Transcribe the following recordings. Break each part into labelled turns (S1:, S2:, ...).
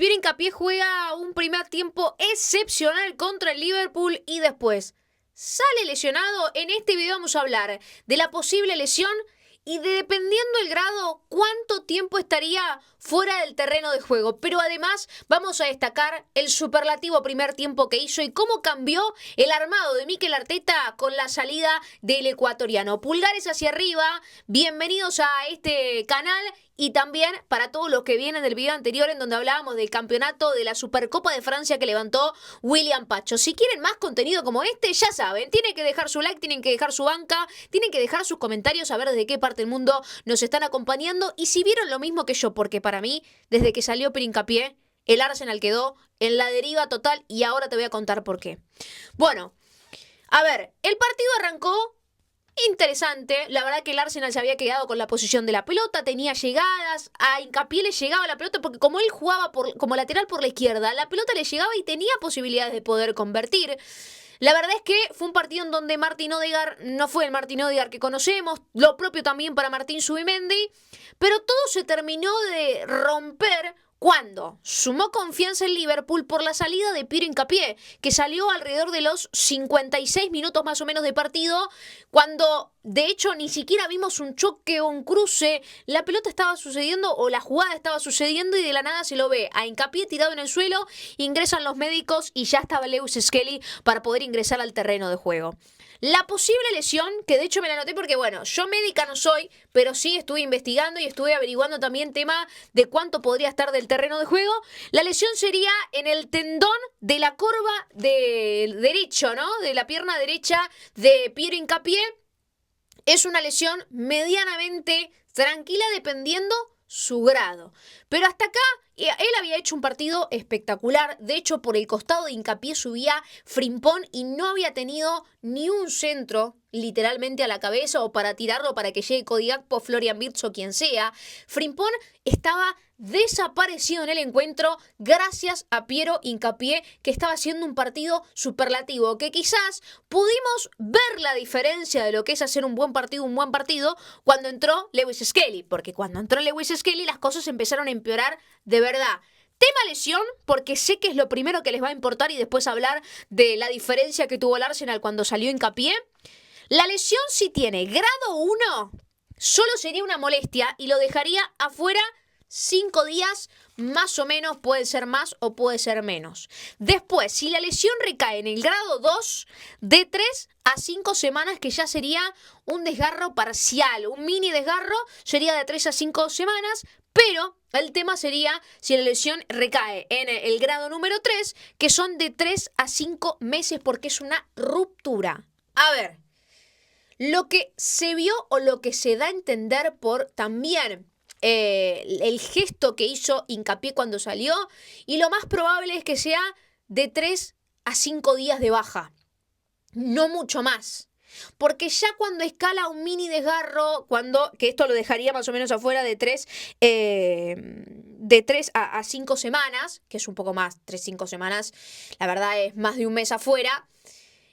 S1: Pierre Hincapié juega un primer tiempo excepcional contra el Liverpool y después sale lesionado. En este video vamos a hablar de la posible lesión y de, dependiendo el grado, cuánto tiempo estaría fuera del terreno de juego. Pero además vamos a destacar el superlativo primer tiempo que hizo y cómo cambió el armado de Mikel Arteta con la salida del ecuatoriano. Pulgares hacia arriba, bienvenidos a este canal. Y también para todos los que vienen del video anterior en donde hablábamos del campeonato de la Supercopa de Francia que levantó William Pacho. Si quieren más contenido como este, ya saben, tienen que dejar su like, tienen que dejar su banca, tienen que dejar sus comentarios a ver desde qué parte del mundo nos están acompañando. Y si vieron lo mismo que yo, porque para mí, desde que salió Pierre Hincapié, el Arsenal quedó en la deriva total y ahora te voy a contar por qué. Bueno, a ver, el partido arrancó interesante, la verdad que el Arsenal se había quedado con la posición de la pelota, tenía llegadas, a Hincapié le llegaba la pelota porque como él jugaba como lateral por la izquierda, la pelota le llegaba y tenía posibilidades de poder convertir. La verdad es que fue un partido en donde Martín Odegaard no fue el Martín Odegaard que conocemos, lo propio también para Martín Zubimendi, pero todo se terminó de romper cuando sumó confianza en Liverpool por la salida de Pierre Hincapié, que salió alrededor de los 56 minutos más o menos de partido, cuando de hecho ni siquiera vimos un choque o un cruce, la pelota estaba sucediendo o la jugada estaba sucediendo y de la nada se lo ve a Hincapié tirado en el suelo, ingresan los médicos y ya estaba Lewis Skelly para poder ingresar al terreno de juego. La posible lesión, que de hecho me la anoté porque, bueno, yo médica no soy, pero sí estuve investigando y estuve averiguando también tema de cuánto podría estar del terreno de juego. La lesión sería en el tendón de la corva del derecho, ¿no? De la pierna derecha de Pierre Hincapié. Es una lesión medianamente tranquila dependiendo su grado. Pero hasta acá él había hecho un partido espectacular. De hecho, por el costado de Hincapié subía Frimpong y no había tenido ni un centro literalmente a la cabeza o para tirarlo para que llegue Cody Gakpo, Florian Wirtz o quien sea. Frimpong estaba desaparecido en el encuentro gracias a Pierre Hincapié, que estaba haciendo un partido superlativo, que quizás pudimos ver la diferencia de lo que es hacer un buen partido cuando entró Lewis Skelly, porque cuando entró Lewis Skelly las cosas empezaron a empeorar de verdad. Tema lesión, porque sé que es lo primero que les va a importar y después hablar de la diferencia que tuvo el Arsenal cuando salió Hincapié. La lesión, si tiene grado 1, solo sería una molestia y lo dejaría afuera 5 días, más o menos, puede ser más o puede ser menos. Después, si la lesión recae en el grado 2, de 3 a 5 semanas, que ya sería un desgarro parcial, un mini desgarro, sería de 3 a 5 semanas, pero el tema sería si la lesión recae en el grado número 3, que son de 3 a 5 meses, porque es una ruptura. A ver, lo que se vio o lo que se da a entender por también el gesto que hizo Hincapié cuando salió, y lo más probable es que sea de 3 a 5 días de baja, no mucho más. Porque ya cuando escala un mini desgarro, que esto lo dejaría más o menos afuera de 3 a 5 semanas, que es un poco más, 3-5 semanas, la verdad es más de un mes afuera,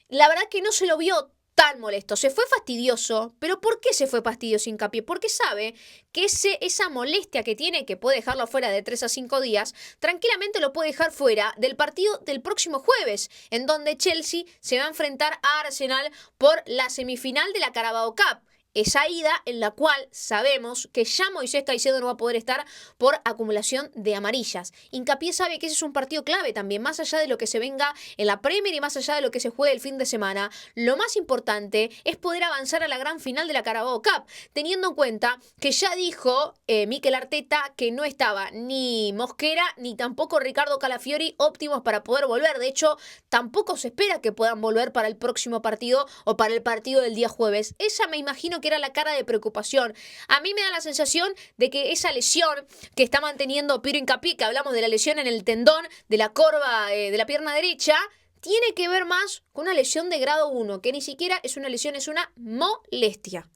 S1: la verdad que no se lo vio tan molesto. Se fue fastidioso, pero ¿por qué se fue fastidioso Hincapié? Porque sabe que esa molestia que tiene, que puede dejarlo fuera de 3 a 5 días, tranquilamente lo puede dejar fuera del partido del próximo jueves, en donde Chelsea se va a enfrentar a Arsenal por la semifinal de la Carabao Cup. Esa ida en la cual sabemos que ya Moisés Caicedo no va a poder estar por acumulación de amarillas. Hincapié sabe que ese es un partido clave también, más allá de lo que se venga en la Premier y más allá de lo que se juegue el fin de semana. Lo más importante es poder avanzar a la gran final de la Carabao Cup, teniendo en cuenta que ya dijo Mikel Arteta que no estaba ni Mosquera ni tampoco Ricardo Calafiori óptimos para poder volver. De hecho, tampoco se espera que puedan volver para el próximo partido o para el partido del día jueves. Esa me imagino que era la cara de preocupación. A mí me da la sensación de que esa lesión que está manteniendo Pierre Hincapié, que hablamos de la lesión en el tendón de la corva de la pierna derecha, tiene que ver más con una lesión de grado 1, que ni siquiera es una lesión, es una molestia.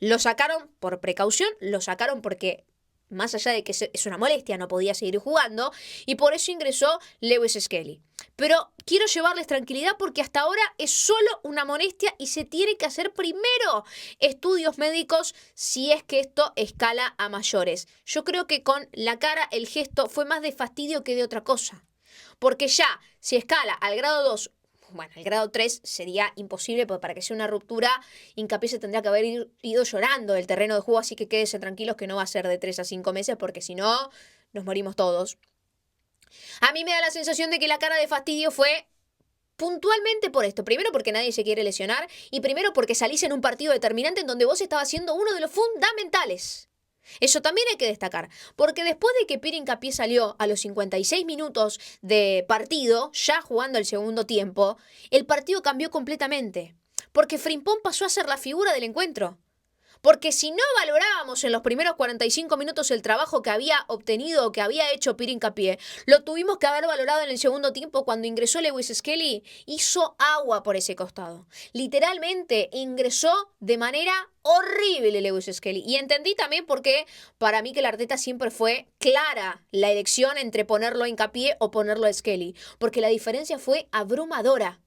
S1: Lo sacaron por precaución, lo sacaron porque más allá de que es una molestia, no podía seguir jugando, y por eso ingresó Lewis Skelly. Pero quiero llevarles tranquilidad porque hasta ahora es solo una molestia y se tiene que hacer primero estudios médicos si es que esto escala a mayores. Yo creo que con la cara el gesto fue más de fastidio que de otra cosa. Porque ya, si escala al grado 2, bueno, el grado 3 sería imposible porque para que sea una ruptura, Hincapié se tendría que haber ido llorando del terreno de juego, así que quédense tranquilos que no va a ser de 3 a 5 meses porque si no, nos morimos todos. A mí me da la sensación de que la cara de fastidio fue puntualmente por esto. Primero porque nadie se quiere lesionar y primero porque salís en un partido determinante en donde vos estabas siendo uno de los fundamentales. Eso también hay que destacar, porque después de que Pierre Hincapié salió a los 56 minutos de partido, ya jugando el segundo tiempo, el partido cambió completamente, porque Frimpong pasó a ser la figura del encuentro. Porque si no valorábamos en los primeros 45 minutos el trabajo que había obtenido o que había hecho Pierre Hincapié, lo tuvimos que haber valorado en el segundo tiempo cuando ingresó Lewis Skelly. Hizo agua por ese costado. Literalmente ingresó de manera horrible Lewis Skelly. Y entendí también por qué para mí que la Arteta siempre fue clara la elección entre ponerlo a Hincapié o ponerlo a Skelly. Porque la diferencia fue abrumadora.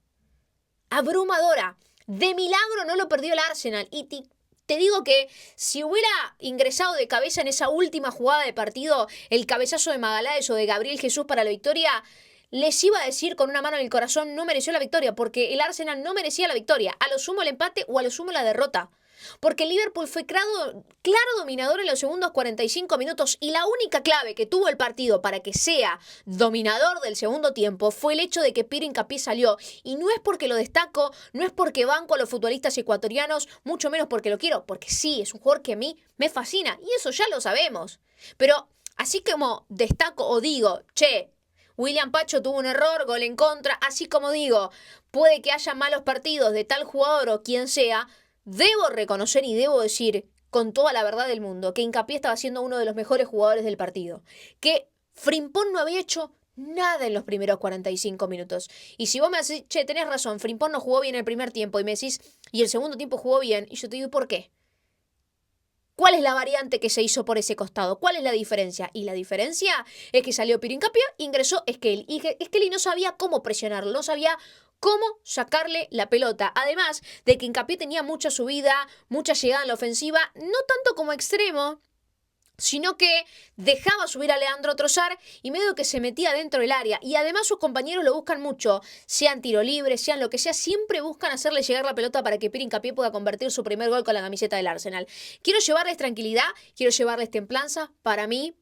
S1: Abrumadora. De milagro no lo perdió el Arsenal. Y te digo que si hubiera ingresado de cabeza en esa última jugada de partido el cabezazo de Magalhães o de Gabriel Jesús para la victoria, les iba a decir con una mano en el corazón, no mereció la victoria, porque el Arsenal no merecía la victoria. A lo sumo el empate o a lo sumo la derrota. Porque el Liverpool fue claro dominador en los segundos 45 minutos y la única clave que tuvo el partido para que sea dominador del segundo tiempo fue el hecho de que Pierre Hincapié salió. Y no es porque lo destaco, no es porque banco a los futbolistas ecuatorianos, mucho menos porque lo quiero, porque sí, es un jugador que a mí me fascina y eso ya lo sabemos. Pero así como destaco o digo, che, William Pacho tuvo un error, gol en contra, así como digo, puede que haya malos partidos de tal jugador o quien sea, debo reconocer y debo decir con toda la verdad del mundo que Hincapié estaba siendo uno de los mejores jugadores del partido. Que Frimpong no había hecho nada en los primeros 45 minutos. Y si vos me decís, che, tenés razón, Frimpong no jugó bien el primer tiempo y me decís, y el segundo tiempo jugó bien, y yo te digo, ¿y por qué? ¿Cuál es la variante que se hizo por ese costado? ¿Cuál es la diferencia? Y la diferencia es que salió Pierre Hincapié, ingresó Skelly. Y Skelly no sabía cómo presionarlo, no sabía cómo sacarle la pelota. Además de que Hincapié tenía mucha subida, mucha llegada en la ofensiva, no tanto como extremo, sino que dejaba subir a Leandro Trossard y medio que se metía dentro del área. Y además sus compañeros lo buscan mucho, sean tiro libre, sean lo que sea, siempre buscan hacerle llegar la pelota para que Pierre Hincapié pueda convertir su primer gol con la camiseta del Arsenal. Quiero llevarles tranquilidad, quiero llevarles templanza. Para mí,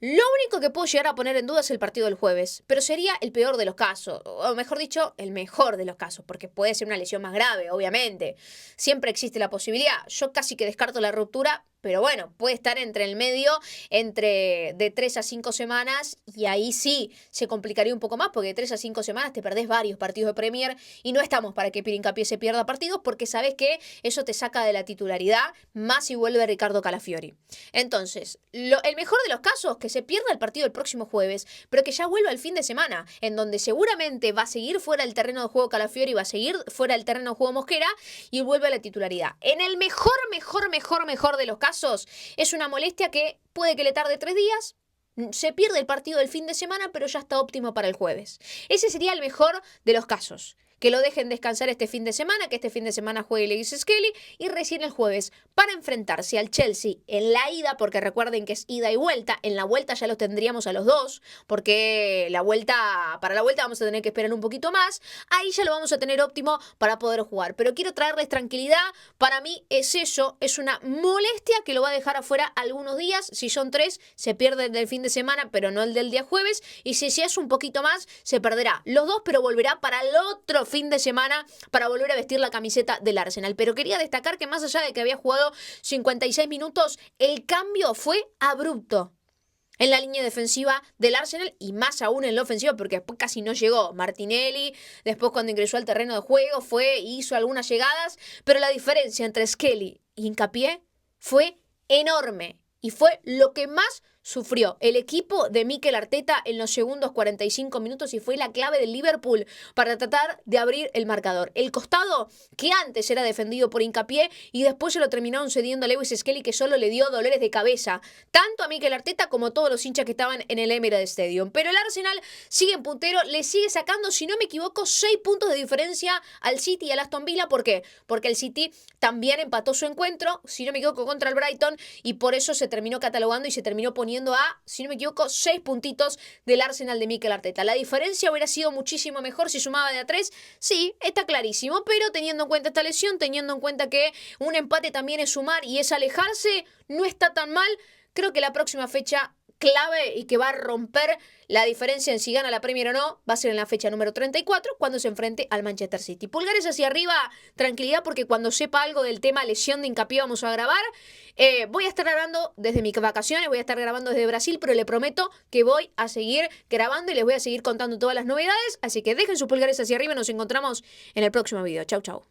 S1: lo único que puedo llegar a poner en duda es el partido del jueves, pero sería el peor de los casos, o mejor dicho, el mejor de los casos, porque puede ser una lesión más grave, obviamente. Siempre existe la posibilidad. Yo casi que descarto la ruptura, pero bueno, puede estar entre el medio, entre de 3 a 5 semanas, y ahí sí se complicaría un poco más, porque de 3 a 5 semanas te perdés varios partidos de Premier, y no estamos para que Pierre Hincapié se pierda partidos, porque sabes que eso te saca de la titularidad, más si vuelve Ricardo Calafiori. Entonces, el mejor de los casos, que se pierda el partido el próximo jueves, pero que ya vuelva el fin de semana, en donde seguramente va a seguir fuera del terreno de juego Calafiori, va a seguir fuera del terreno de juego Mosquera, y vuelve a la titularidad. En el mejor de los casos, es una molestia que puede que le tarde 3 días, se pierde el partido del fin de semana, pero ya está óptimo para el jueves. Ese sería el mejor de los casos. Que lo dejen descansar este fin de semana, que este fin de semana juegue Lewis Skelly y recién el jueves para enfrentarse al Chelsea en la ida, porque recuerden que es ida y vuelta. En la vuelta ya los tendríamos a los dos, porque para la vuelta vamos a tener que esperar un poquito más. Ahí ya lo vamos a tener óptimo para poder jugar. Pero quiero traerles tranquilidad. Para mí es eso, es una molestia que lo va a dejar afuera algunos días. Si son 3, se pierde el del fin de semana, pero no el del día jueves. Y si es un poquito más, se perderá los dos, pero volverá para el otro fin de semana para volver a vestir la camiseta del Arsenal. Pero quería destacar que más allá de que había jugado 56 minutos, el cambio fue abrupto en la línea defensiva del Arsenal y más aún en la ofensiva, porque después casi no llegó Martinelli. Después, cuando ingresó al terreno de juego, hizo algunas llegadas, pero la diferencia entre Skelly y Hincapié fue enorme y fue lo que más sufrió el equipo de Mikel Arteta en los segundos 45 minutos y fue la clave del Liverpool para tratar de abrir el marcador. El costado que antes era defendido por Hincapié y después se lo terminaron cediendo a Lewis Skelly, que solo le dio dolores de cabeza, tanto a Mikel Arteta como a todos los hinchas que estaban en el Emirates Stadium. Pero el Arsenal sigue en puntero, le sigue sacando, si no me equivoco, 6 puntos de diferencia al City y al Aston Villa. ¿Por qué? Porque el City también empató su encuentro, si no me equivoco, contra el Brighton, y por eso se terminó catalogando y se terminó poniendo a, si no me equivoco, 6 puntitos del Arsenal de Mikel Arteta. La diferencia hubiera sido muchísimo mejor si sumaba de a 3. Sí, está clarísimo, pero teniendo en cuenta esta lesión, teniendo en cuenta que un empate también es sumar y es alejarse, no está tan mal. Creo que la próxima fecha clave y que va a romper la diferencia en si gana la Premier o no va a ser en la fecha número 34 cuando se enfrente al Manchester City. Pulgares hacia arriba, tranquilidad, porque cuando sepa algo del tema lesión de Hincapié vamos a grabar. Voy a estar grabando desde mis vacaciones, voy a estar grabando desde Brasil, pero le prometo que voy a seguir grabando y les voy a seguir contando todas las novedades. Así que dejen sus pulgares hacia arriba y nos encontramos en el próximo video. Chau, chau.